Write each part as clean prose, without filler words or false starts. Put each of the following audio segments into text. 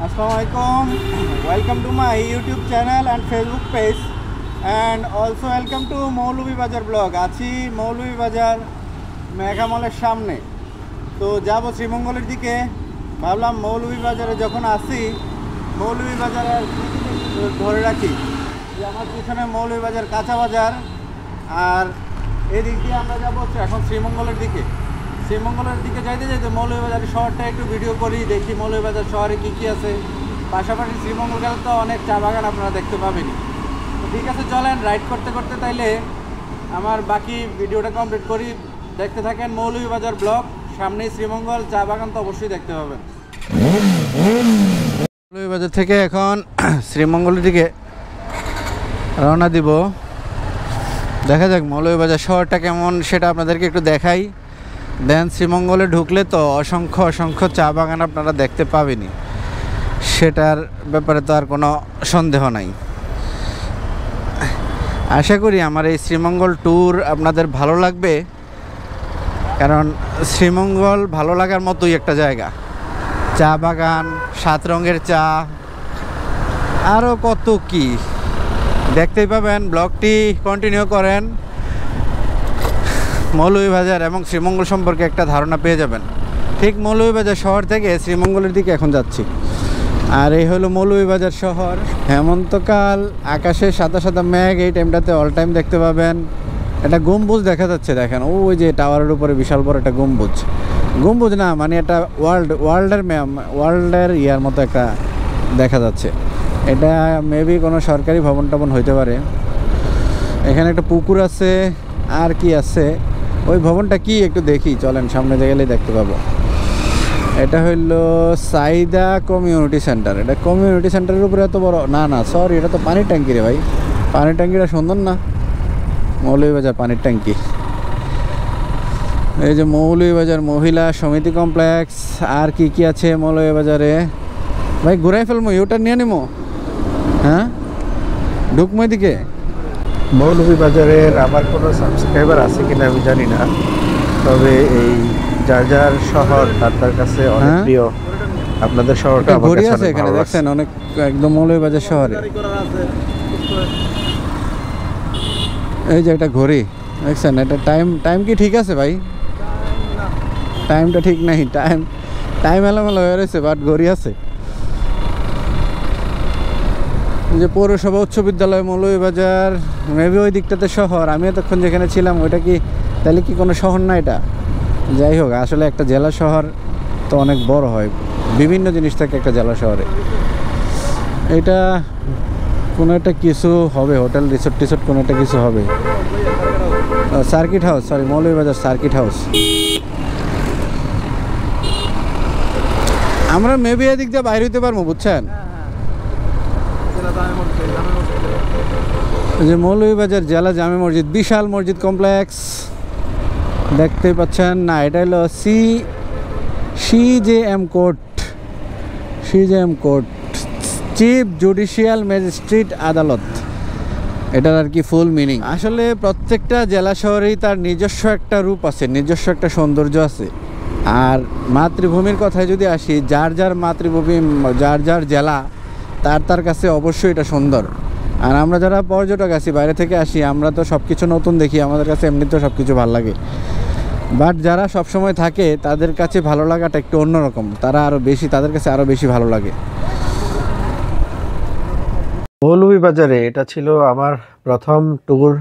Assalamualaikum. Welcome to my YouTube channel and Facebook page, and also welcome to মৌলভী বাজার blog. আছি মৌলভী বাজার মেঘা মলের সামনে। তো যাব শ্রীমঙ্গলের দিকে। ভাবলাম মৌলভী বাজারে যখন আসি, মৌলভী বাজারের ধরে রাখি যে আমার পিছনে মৌলভী বাজার কাঁচা বাজার, আর এদিক দিয়ে আমরা যাবো এখন শ্রীমঙ্গলের দিকে। শ্রীমঙ্গলের দিকে যাইতে যাইতে মৌলভীবাজার শহরটা একটু ভিডিও করি, দেখি মৌলভীবাজার শহরে কী কী আছে। পাশাপাশি শ্রীমঙ্গল গেলে তো অনেক চা বাগান আপনারা দেখতে পাবেনই। তো ঠিক আছে, চলেন রাইড করতে করতে তাইলে আমার বাকি ভিডিওটা কমপ্লিট করি। দেখতে থাকেন মৌলভীবাজার ব্লগ। সামনেই শ্রীমঙ্গল, চা বাগান তো অবশ্যই দেখতে পাবেন। মৌলভীবাজার থেকে এখন শ্রীমঙ্গলের দিকে রওনা দিব। দেখা যাক মৌলভীবাজার শহরটা কেমন সেটা আপনাদেরকে একটু দেখাই। দেন শ্রীমঙ্গলে ঢুকলে তো অসংখ্য অসংখ্য চা বাগান আপনারা দেখতে পাবেনই, সেটার ব্যাপারে তো আর কোনো সন্দেহ নাই। আশা করি আমার এই শ্রীমঙ্গল ট্যুর আপনাদের ভালো লাগবে, কারণ শ্রীমঙ্গল ভালো লাগার মতোই একটা জায়গা। চা বাগান, 7 রঙের চা, আরও কত কি দেখতেই পাবেন। ব্লগটি কন্টিনিউ করেন, মৌলভীবাজার এবং শ্রীমঙ্গল সম্পর্কে একটা ধারণা পেয়ে যাবেন। ঠিক মৌলভীবাজার শহর থেকে শ্রীমঙ্গলের দিকে এখন যাচ্ছি। আর এই হলো মৌলভীবাজার শহর। হেমন্তকাল, আকাশে সাদা সাদা মেঘ, এই টাইমটাতে অল টাইম দেখতে পাবেন। একটা গম্বুজ দেখা যাচ্ছে, দেখেন ওই যে টাওয়ারের উপরে বিশাল বড় একটা গম্বুজ। গম্বুজ না, মানে এটা ওয়ার্ল্ডের ইয়ার মতো একটা দেখা যাচ্ছে। এটা মেবি কোনো সরকারি ভবন টবন হইতে পারে। এখানে একটা পুকুর আছে, আর কি আছে, ওই ভবনটা কি একটু দেখি, চলেন সামনে গেলেই দেখতে পাবো। এটা হইল সাইদা কমিউনিটি সেন্টার। এটা কমিউনিটি সেন্টারের উপরে এত বড় না, সরি, এটা তো পানির ট্যাঙ্কি রে ভাই। পানির ট্যাঙ্কিটা সুন্দর না? মৌলভীবাজার পানির ট্যাঙ্কি। এই যে মৌলভীবাজার মহিলা সমিতি কমপ্লেক্স। আর কি কি আছে মৌলভীবাজারে ভাই? ঘুরাই ফেলবো, ওটা নিয়ে নিবো। হ্যাঁ, ঢুকমো দিকে। মৌলভীবাজারের আমার কোনো সাবস্ক্রাইবার আছে কিনা আমি জানি না, তবে এই যার যার শহর তার কাছে অনেক প্রিয়। আপনাদের শহরটা আমার ঘড়ি কাছে আছে এখানে, দেখছেন অনেক, একদম মৌলভীবাজার শহরে। এই যে একটা ঘড়ি দেখছেন, এটা টাইম কি ঠিক আছে ভাই? টাইমটা ঠিক নাই, টাইম এলোমেলো হয়ে রয়েছে, বাট ঘড়ি আছে। যে পৌরসভা উচ্চ বিদ্যালয় মৌলভীবাজার, মেবি ওই দিকটাতে শহর। আমি এতক্ষণ যেখানে ছিলাম ওইটা কি তাহলে কি কোনো শহর না? এটা যাই হোক, আসলে একটা জেলা শহর তো অনেক বড় হয়, বিভিন্ন জিনিস থাকে একটা জেলা শহরে। এটা কোনো একটা কিছু হবে, হোটেল রিসোর্ট কোনো একটা কিছু হবে। Circuit house, sorry, Moulvibazar circuit house. আমরা মেবি এদিক দিয়ে বাইরে হইতে পারবো, বুঝছেন? যে মৌলভীবাজার জেলা জামে মসজিদ, বিশাল মসজিদ কমপ্লেক্স দেখতে পাচ্ছেন না? এটা হলো CJM court, chief judicial magistrate আদালত, এটার আর কি ফুল মিনিং। আসলে প্রত্যেকটা জেলা শহরেই তার নিজস্ব একটা রূপ আছে, নিজস্ব একটা সৌন্দর্য আছে। আর মাতৃভূমির কথায় যদি আসি, যার যার মাতৃভূমি, যার যার জেলা, তার কাছে অবশ্যই এটা সুন্দর। আর আমরা যারা পর্যটক আছি, বাইরে থেকে আসি, আমরা তো সব কিছু নতুন দেখি, আমাদের কাছে এমনিতেও সব কিছু ভালো লাগে। বাট যারা সবসময় থাকে তাদের কাছে ভালো লাগাটা একটু অন্যরকম, তাদের কাছে আরও বেশি ভালো লাগে। মৌলভীবাজারে এটা ছিল আমার প্রথম ট্যুর।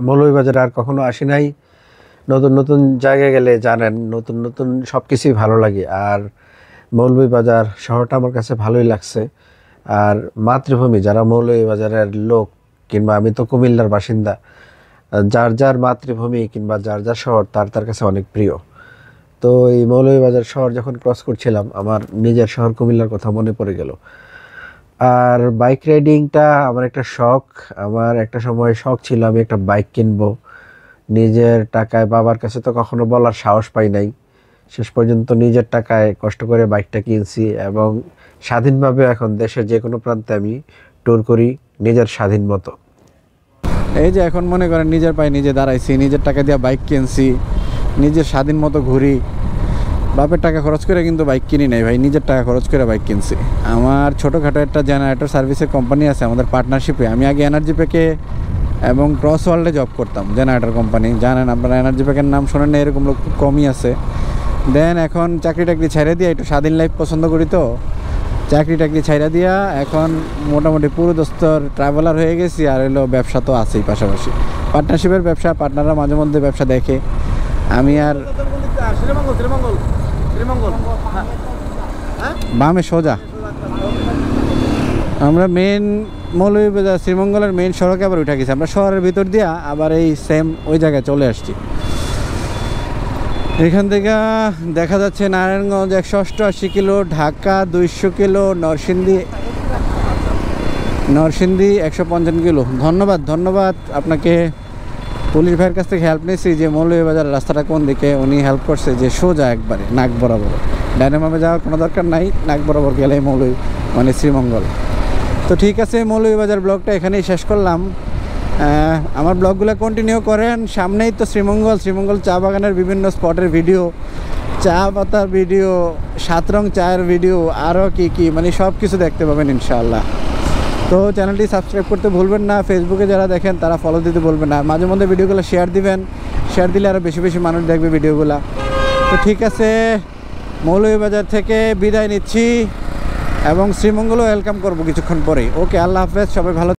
মৌলভীবাজারে আর কখনো আসি নাই। নতুন নতুন জায়গায় গেলে জানেন, নতুন নতুন সব কিছুই ভালো লাগে। আর মৌলভীবাজার শহরটা আমার কাছে ভালোই লাগছে। আর মাতৃভূমি, যারা মৌলভীবাজারের লোক, কিংবা আমি তো কুমিল্লার বাসিন্দা, যার যার মাতৃভূমি কিংবা যার যার শহর তার কাছে অনেক প্রিয়। তো এই মৌলভীবাজার শহর যখন ক্রস করছিলাম, আমার নিজের শহর কুমিল্লার কথা মনে পড়ে গেল। আর বাইক রাইডিংটা আমার একটা শখ। আমার একটা সময় শখ ছিল আমি একটা বাইক কিনবো নিজের টাকায়। বাবার কাছে তো কখনো বলার সাহস পাই নাই। শেষ পর্যন্ত নিজের টাকায় কষ্ট করে বাইকটা কিনছি, এবং স্বাধীনভাবে এখন দেশের যে কোনো প্রান্তে আমি ট্যুর করি নিজের স্বাধীন মতো। এই যে এখন মনে করেন নিজের পায়ে নিজে দাঁড়াইছি, নিজের টাকা দিয়ে বাইক কিনছি, নিজের স্বাধীন মতো ঘুরি। বাপের টাকা খরচ করে কিন্তু বাইক কিনি নাই ভাই, নিজের টাকা খরচ করে বাইক কিনছি। আমার ছোটোখাটো একটা জেনারেটর সার্ভিসের কোম্পানি আছে আমাদের পার্টনারশিপে। আমি আগে এনার্জি প্যাকে এবং ক্রস ওয়ার্ল্ডে জব করতাম, জেনারেটর কোম্পানি। জানেন আপনারা এনার্জি প্যাকের নাম শোনেন না, এরকম লোক খুব কমই আছে। দেন এখন চাকরি টাকরি ছাইড়া দিয়ে একটু স্বাধীন লাইফ পছন্দ করি, তো চাকরি টাকরি ছাইড়া দিয়া এখন মোটামুটি পুরো দস্তর ট্রাভেলার হয়ে গেছি। আর এলো ব্যবসা তো আছেই পাশাপাশি, পার্টনারশিপের ব্যবসা, পার্টনাররা মাঝে মধ্যে ব্যবসা দেখে। আমি আর বামে সোজা আমরা মেন মৌলভীবাজার শ্রীমঙ্গলের মেন সড়কে আবার উঠে গেছি। আমরা শহরের ভিতর দিয়া আবার এই সেম ওই জায়গায় চলে আসছি। এখান থেকে দেখা যাচ্ছে Narayanganj 188 kilo, Dhaka 200 kilo, Narsingdi 155 kilo. ধন্যবাদ আপনাকে। পুলিশ ভাইয়ের কাছ থেকে হেল্প নিয়েছি যে মৌলভীবাজার রাস্তাটা কোন দিকে, উনি হেল্প করছে যে সোজা একবারে নাক বরাবর, ডাইনামামে যাওয়ার কোনো দরকার নাই, নাক বরাবর গেলে মানে শ্রীমঙ্গল। তো ঠিক আছে, মৌলভীবাজার ব্লগটা এখানেই শেষ করলাম। আমার ব্লগগুলো কন্টিনিউ করেন, সামনেই তো শ্রীমঙ্গল চা বাগানের বিভিন্ন স্পটের ভিডিও, চা পাতার ভিডিও, 7 রং চায়ের ভিডিও, আরও কি মানে সব কিছু দেখতে পাবেন ইনশাআল্লাহ। তো চ্যানেলটি সাবস্ক্রাইব করতে ভুলবেন না, ফেসবুকে যারা দেখেন তারা ফলো দিতে ভুলবেন না। মাঝে মধ্যে ভিডিওগুলো শেয়ার দিবেন, শেয়ার দিলে আরও বেশি বেশি মানুষ দেখবে ভিডিওগুলো। তো ঠিক আছে, মৌলভীবাজার থেকে বিদায় নিচ্ছি এবং শ্রীমঙ্গলও ওয়েলকাম করবো কিছুক্ষণ পরেই। ওকে, আল্লাহ হাফেজ, সবাই ভালো।